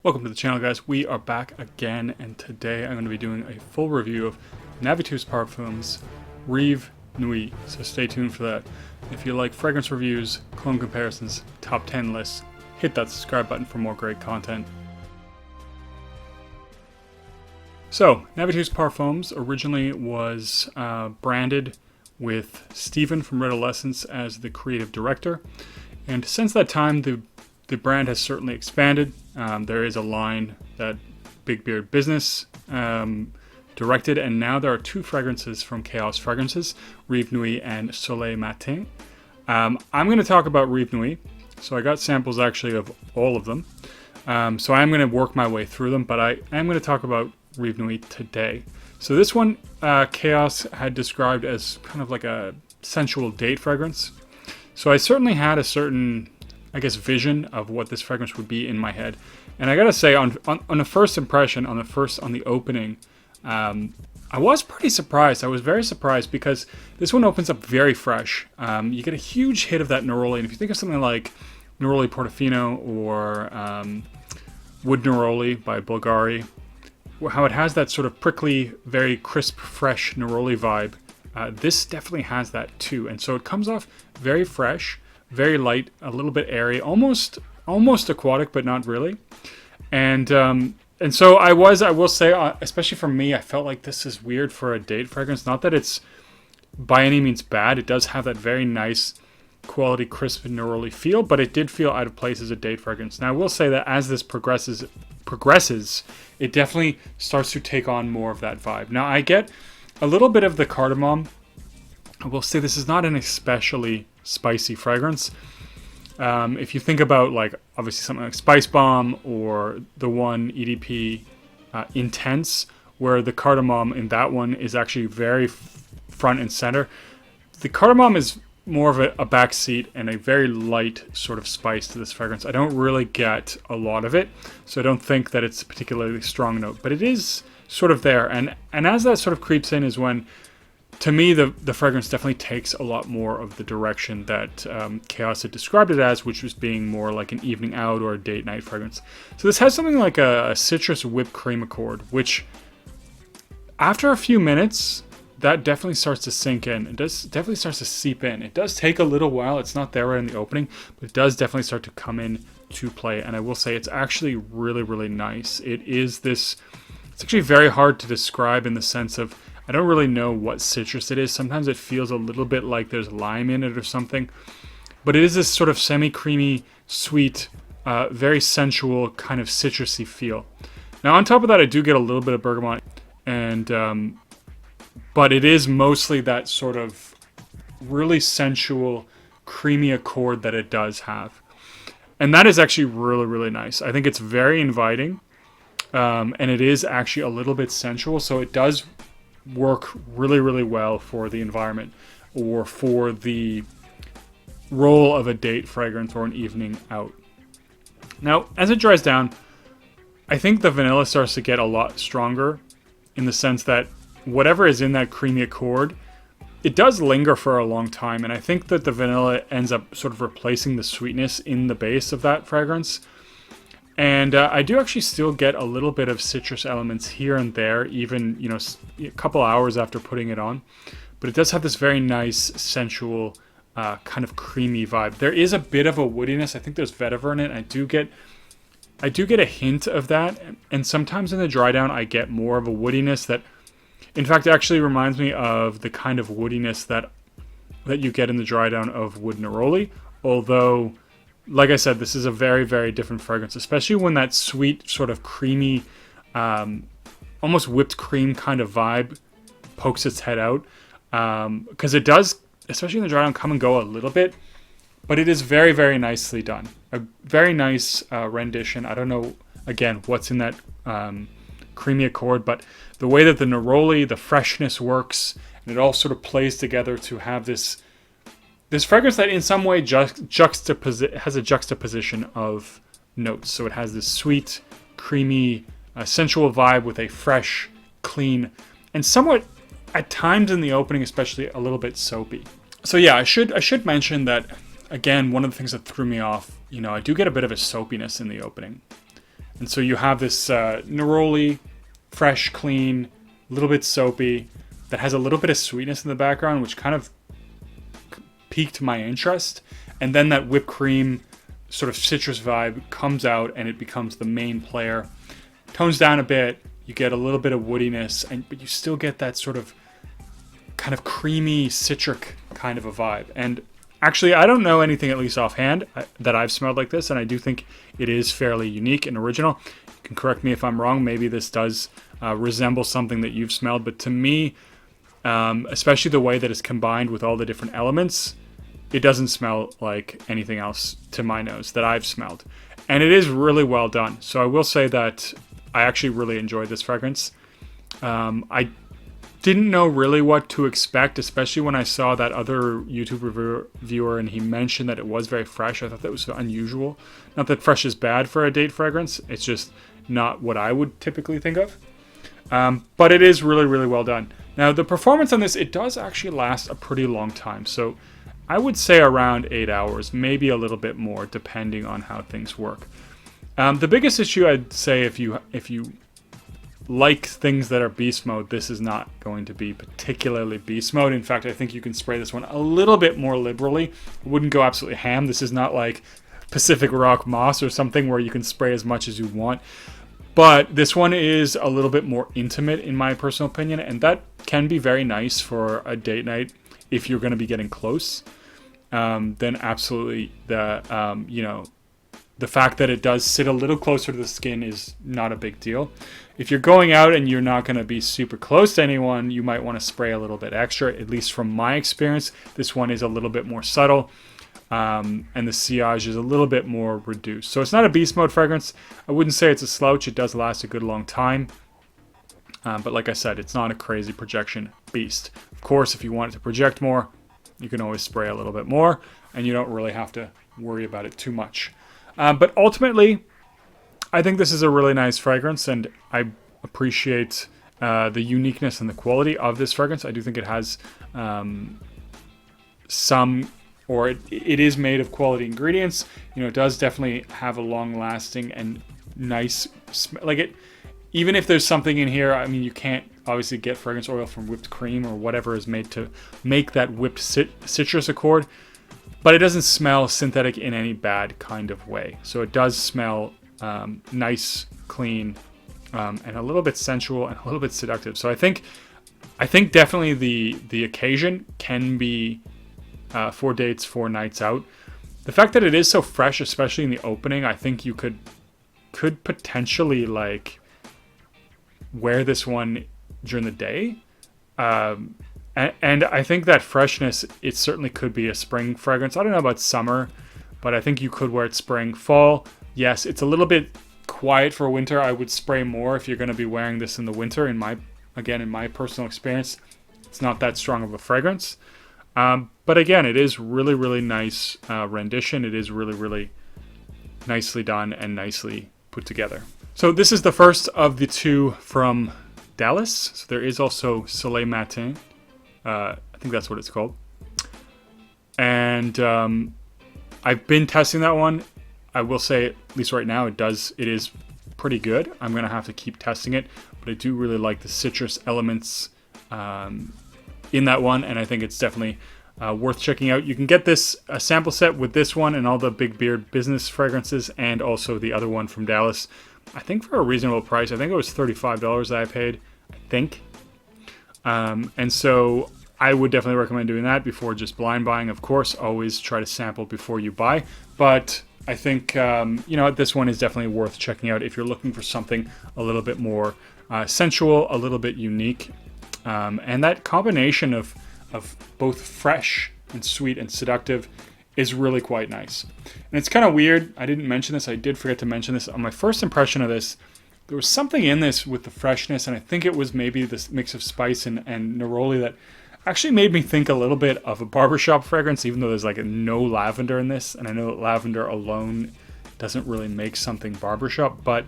Welcome to the channel, guys. We are back again, and today I'm going to be doing a full review of Navitus Parfums Reve Nuit, so stay tuned for that. If you like fragrance reviews, cologne comparisons, top 10 lists, hit that subscribe button for more great content. So, Navitus Parfums originally was branded with Steven from Redolessence as the creative director, and since that time the brand has certainly expanded. There is a line that Big Beard Business directed, and now there are two fragrances from Chaos Fragrances, Reve Nuit and Soleil Matin. I'm going to talk about Reve Nuit, so I got samples actually of all of them. So I'm going to work my way through them, but I am going to talk about Reve Nuit today. So this one, Chaos had described as kind of like a sensual date fragrance. So I certainly had a certain, I guess, vision of what this fragrance would be in my head. And I gotta say, on a first impression, on the opening, I was pretty surprised. I was very surprised because this one opens up very fresh. You get a huge hit of that Neroli, and if you think of something like Neroli Portofino or Wood Neroli by Bulgari, how it has that sort of prickly, very crisp, fresh Neroli vibe, this definitely has that too. And so it comes off very fresh, very light, a little bit airy, almost aquatic, but not really. And so I will say, especially for me, I felt like this is weird for a date fragrance. Not that it's by any means bad. It does have that very nice quality, crisp Neroli feel, but it did feel out of place as a date fragrance. Now I will say that as this progresses, it definitely starts to take on more of that vibe. Now I get a little bit of the cardamom. I will say this is not an especially spicy fragrance. If you think about, like, obviously something like Spice Bomb or the one EDP Intense, where the cardamom in that one is actually very front and center. The cardamom is more of a backseat and a very light sort of spice to this fragrance. I don't really get a lot of it, so I don't think that it's a particularly strong note, but it is sort of there. And as that sort of creeps in is when, to me, the fragrance definitely takes a lot more of the direction that Chaos had described it as, which was being more like an evening out or a date night fragrance. So this has something like a citrus whipped cream accord, which after a few minutes, that definitely starts to sink in. It definitely starts to seep in. It does take a little while. It's not there right in the opening, but it does definitely start to come in to play. And I will say it's actually really, really nice. It's actually very hard to describe in the sense of, I don't really know what citrus it is. Sometimes it feels a little bit like there's lime in it or something. But it is this sort of semi-creamy, sweet, very sensual kind of citrusy feel. Now on top of that, I do get a little bit of bergamot, and but it is mostly that sort of really sensual, creamy accord that it does have. And that is actually really, really nice. I think it's very inviting, and it is actually a little bit sensual, so it does work really, really well for the environment or for the role of a date fragrance or an evening out. Now, as it dries down, I think the vanilla starts to get a lot stronger in the sense that whatever is in that creamy accord, it does linger for a long time, and I think that the vanilla ends up sort of replacing the sweetness in the base of that fragrance. And I do actually still get a little bit of citrus elements here and there, even, a couple hours after putting it on. But it does have this very nice, sensual, kind of creamy vibe. There is a bit of a woodiness. I think there's vetiver in it. I do get a hint of that. And sometimes in the dry down, I get more of a woodiness that, in fact, actually reminds me of the kind of woodiness that you get in the dry down of Wood Neroli. Although, like I said, this is a very, very different fragrance, especially when that sweet, sort of creamy, almost whipped cream kind of vibe pokes its head out. Because it does, especially in the dry down, come and go a little bit. But it is very, very nicely done. A very nice rendition. I don't know, again, what's in that creamy accord, but the way that the Neroli, the freshness works, and it all sort of plays together to have this fragrance that in some way has a juxtaposition of notes. So it has this sweet, creamy, sensual vibe with a fresh, clean, and somewhat, at times in the opening especially, a little bit soapy. So yeah, I should mention that, again, one of the things that threw me off, I do get a bit of a soapiness in the opening. And so you have this neroli, fresh, clean, a little bit soapy, that has a little bit of sweetness in the background, which kind of piqued my interest. And then that whipped cream sort of citrus vibe comes out and it becomes the main player. Tones down a bit, you get a little bit of woodiness, but you still get that sort of kind of creamy citric kind of a vibe. And actually, I don't know anything, at least offhand, that I've smelled like this, and I do think it is fairly unique and original. You can correct me if I'm wrong. Maybe this does resemble something that you've smelled, but to me, especially the way that it's combined with all the different elements, it doesn't smell like anything else to my nose that I've smelled. And it is really well done. So I will say that I actually really enjoyed this fragrance. I didn't know really what to expect, especially when I saw that other YouTube reviewer and he mentioned that it was very fresh. I thought that was unusual. Not that fresh is bad for a date fragrance. It's just not what I would typically think of. But it is really, really well done. Now, the performance on this, it does actually last a pretty long time. So I would say around 8 hours, maybe a little bit more, depending on how things work. The biggest issue, I'd say, if you like things that are beast mode, this is not going to be particularly beast mode. In fact, I think you can spray this one a little bit more liberally. I wouldn't go absolutely ham. This is not like Pacific Rock Moss or something where you can spray as much as you want. But this one is a little bit more intimate, in my personal opinion, and that can be very nice for a date night if you're going to be getting close. Then absolutely the fact that it does sit a little closer to the skin is not a big deal. If you're going out and you're not going to be super close to anyone, you might want to spray a little bit extra. At least from my experience, this one is a little bit more subtle, and the sillage is a little bit more reduced. So it's not a beast mode fragrance. I wouldn't say it's a slouch. It does last a good long time. But like I said, it's not a crazy projection beast. Of course, if you want it to project more, you can always spray a little bit more, and you don't really have to worry about it too much. But ultimately, I think this is a really nice fragrance, and I appreciate the uniqueness and the quality of this fragrance. I do think it has it is made of quality ingredients. You know, it does definitely have a long-lasting and nice smell. Like it, even if there's something in here, I mean, you can't obviously get fragrance oil from whipped cream or whatever is made to make that whipped citrus accord, but it doesn't smell synthetic in any bad kind of way. So it does smell nice, clean, and a little bit sensual and a little bit seductive. So I think definitely the occasion can be 4 dates, 4 nights out. The fact that it is so fresh, especially in the opening, I think you could potentially like wear this one during the day. And I think that freshness, it certainly could be a spring fragrance. I don't know about summer, but I think you could wear it spring. Fall, yes, it's a little bit quiet for winter. I would spray more if you're going to be wearing this in the winter. In my personal experience, it's not that strong of a fragrance. But again, it is really, really nice rendition. It is really, really nicely done and nicely put together. So this is the first of the 2 from Dallas. So there is also Soleil Matin. I think that's what it's called. And I've been testing that one. I will say, at least right now, it is pretty good. I'm going to have to keep testing it. But I do really like the citrus elements in that one. And I think it's definitely worth checking out. You can get this a sample set with this one and all the Big Beard business fragrances, and also the other one from Dallas. I think for a reasonable price. I think it was $35 that I paid. I think. And so I would definitely recommend doing that before just blind buying. Of course, always try to sample before you buy. But I think, this one is definitely worth checking out if you're looking for something a little bit more sensual, a little bit unique. And that combination of both fresh and sweet and seductive is really quite nice. And it's kind of weird. I didn't mention this. I did forget to mention this. On my first impression of this, there was something in this with the freshness, and I think it was maybe this mix of spice and neroli that actually made me think a little bit of a barbershop fragrance, even though there's like no lavender in this. And I know that lavender alone doesn't really make something barbershop, but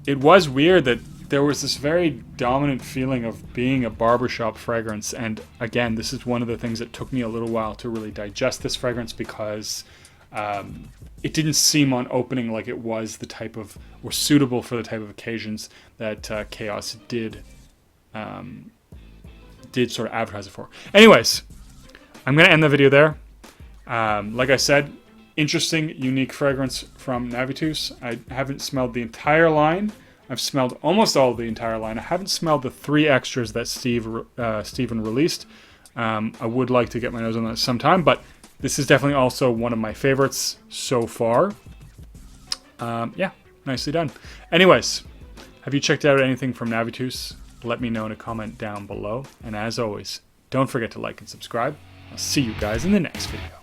it was weird that there was this very dominant feeling of being a barbershop fragrance. And again, this is one of the things that took me a little while to really digest this fragrance, because it didn't seem on opening like it was the type of, or suitable for the type of occasions that Chaos did sort of advertise it for. Anyways, I'm going to end the video there. Like I said, interesting, unique fragrance from Navitus. I haven't smelled the entire line. I've smelled almost all of the entire line. I haven't smelled the 3 extras that Steven released. I would like to get my nose on that sometime, but this is definitely also one of my favorites so far. Yeah, nicely done. Anyways, have you checked out anything from Navitus? Let me know in a comment down below. And as always, don't forget to like and subscribe. I'll see you guys in the next video.